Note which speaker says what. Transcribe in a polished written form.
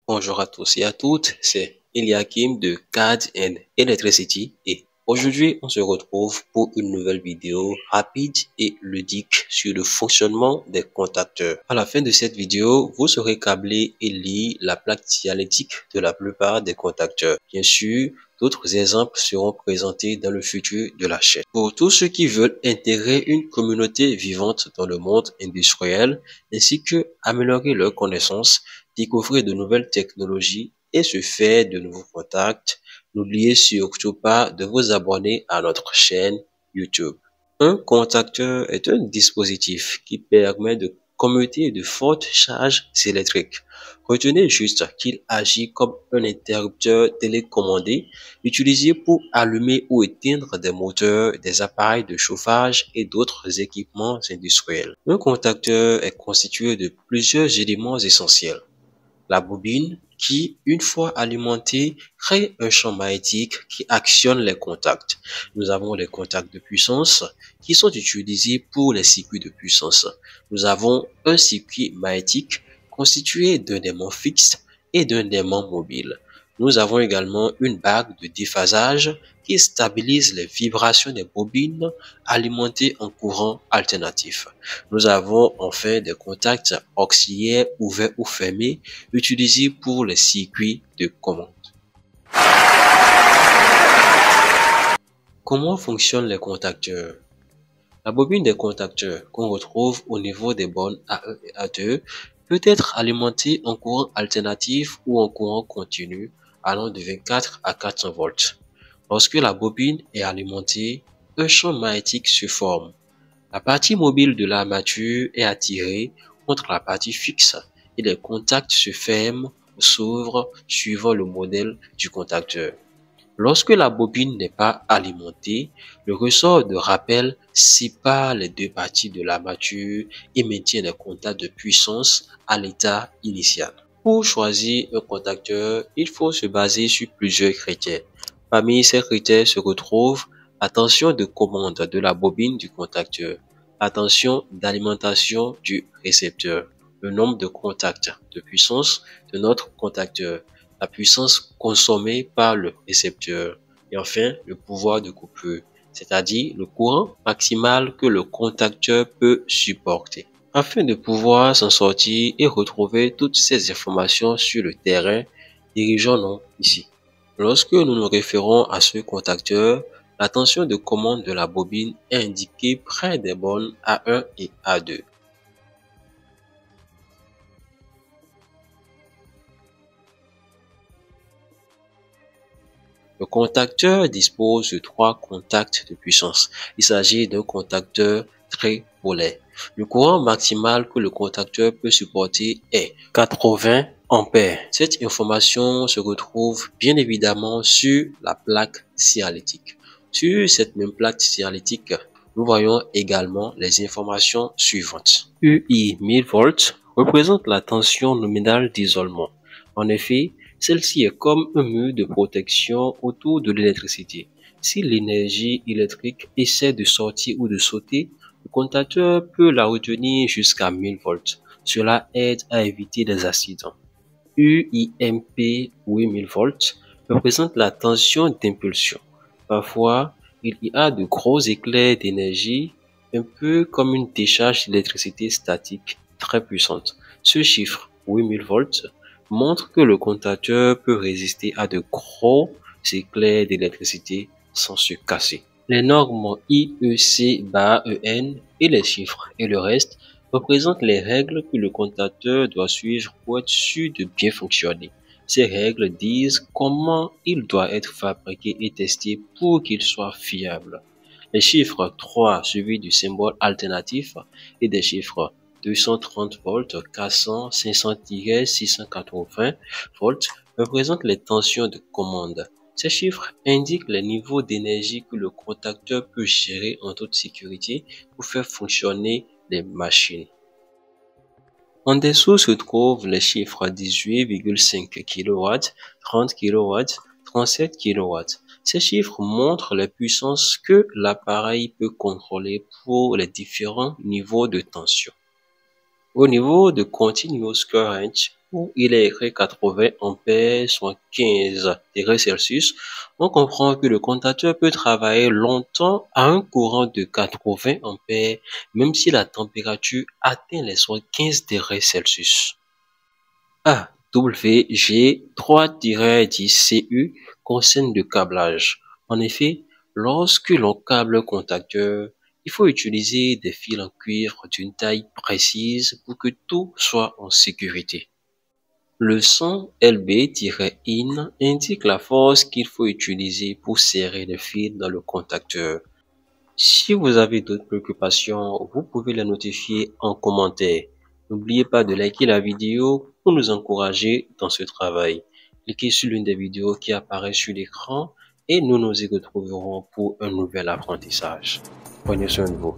Speaker 1: Bonjour à tous et à toutes, c'est Eliakim de CAD and Electricity et aujourd'hui on se retrouve pour une nouvelle vidéo rapide et ludique sur le fonctionnement des contacteurs. À la fin de cette vidéo, vous saurez câbler et lire la plaque dialectique de la plupart des contacteurs. Bien sûr, d'autres exemples seront présentés dans le futur de la chaîne. Pour tous ceux qui veulent intégrer une communauté vivante dans le monde industriel ainsi que améliorer leurs connaissances, découvrir de nouvelles technologies et se faire de nouveaux contacts, n'oubliez surtout pas de vous abonner à notre chaîne YouTube. Un contacteur est un dispositif qui permet de commuter de fortes charges électriques. Retenez juste qu'il agit comme un interrupteur télécommandé utilisé pour allumer ou éteindre des moteurs, des appareils de chauffage et d'autres équipements industriels. Un contacteur est constitué de plusieurs éléments essentiels. La bobine qui, une fois alimentée, crée un champ magnétique qui actionne les contacts. Nous avons les contacts de puissance qui sont utilisés pour les circuits de puissance. Nous avons un circuit magnétique constitué d'un aimant fixe et d'un aimant mobile. Nous avons également une bague de déphasage qui stabilise les vibrations des bobines alimentées en courant alternatif. Nous avons enfin des contacts auxiliaires ouverts ou fermés utilisés pour les circuits de commande. Comment fonctionnent les contacteurs? La bobine des contacteurs qu'on retrouve au niveau des bornes A1 et A2 peut être alimentée en courant alternatif ou en courant continu allant de 24 à 400 volts. Lorsque la bobine est alimentée, un champ magnétique se forme. La partie mobile de l'armature est attirée contre la partie fixe et les contacts se ferment ou s'ouvrent suivant le modèle du contacteur. Lorsque la bobine n'est pas alimentée, le ressort de rappel sépare les deux parties de l'armature et maintient les contacts de puissance à l'état initial. Pour choisir un contacteur, il faut se baser sur plusieurs critères. Parmi ces critères se retrouvent la tension de commande de la bobine du contacteur, la tension d'alimentation du récepteur, le nombre de contacts de puissance de notre contacteur, la puissance consommée par le récepteur et enfin le pouvoir de coupure, c'est-à-dire le courant maximal que le contacteur peut supporter. Afin de pouvoir s'en sortir et retrouver toutes ces informations sur le terrain, dirigeons-nous ici. Lorsque nous nous référons à ce contacteur, la tension de commande de la bobine est indiquée près des bornes A1 et A2. Le contacteur dispose de 3 contacts de puissance. Il s'agit d'un contacteur très polaire. Le courant maximal que le contacteur peut supporter est 80 ampères. Cette information se retrouve bien évidemment sur la plaque dialectique. Sur cette même plaque dialectique, nous voyons également les informations suivantes. UI 1000 volts représente la tension nominale d'isolement. En effet, celle-ci est comme un mur de protection autour de l'électricité. Si l'énergie électrique essaie de sortir ou de sauter, le contacteur peut la retenir jusqu'à 1000 volts. Cela aide à éviter des accidents. UIMP 8000 volts représente la tension d'impulsion. Parfois, il y a de gros éclairs d'énergie, un peu comme une décharge d'électricité statique très puissante. Ce chiffre, 8000 volts, montre que le contacteur peut résister à de gros éclairs d'électricité sans se casser. Les normes IEC/EN et les chiffres et le reste représentent les règles que le contacteur doit suivre pour être sûr de bien fonctionner. Ces règles disent comment il doit être fabriqué et testé pour qu'il soit fiable. Les chiffres 3 suivis du symbole alternatif et des chiffres 230 volts, 400, 500-680 volts représentent les tensions de commande. Ces chiffres indiquent les niveaux d'énergie que le contacteur peut gérer en toute sécurité pour faire fonctionner les machines. En dessous se trouvent les chiffres 18,5 kW, 30 kW, 37 kW. Ces chiffres montrent les puissances que l'appareil peut contrôler pour les différents niveaux de tension. Au niveau de Continuous Current, où il est écrit 80 ampères, soit 15 degrés Celsius, on comprend que le contacteur peut travailler longtemps à un courant de 80 ampères, même si la température atteint les 15 degrés Celsius. AWG3-10CU concerne le câblage. En effet, lorsque l'on câble un contacteur, il faut utiliser des fils en cuivre d'une taille précise pour que tout soit en sécurité. Le son LB-IN indique la force qu'il faut utiliser pour serrer les fils dans le contacteur. Si vous avez d'autres préoccupations, vous pouvez les notifier en commentaire. N'oubliez pas de liker la vidéo pour nous encourager dans ce travail. Cliquez sur l'une des vidéos qui apparaît sur l'écran et nous nous y retrouverons pour un nouvel apprentissage. Prenez soin de vous.